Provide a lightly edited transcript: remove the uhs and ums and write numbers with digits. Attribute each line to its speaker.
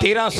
Speaker 1: 13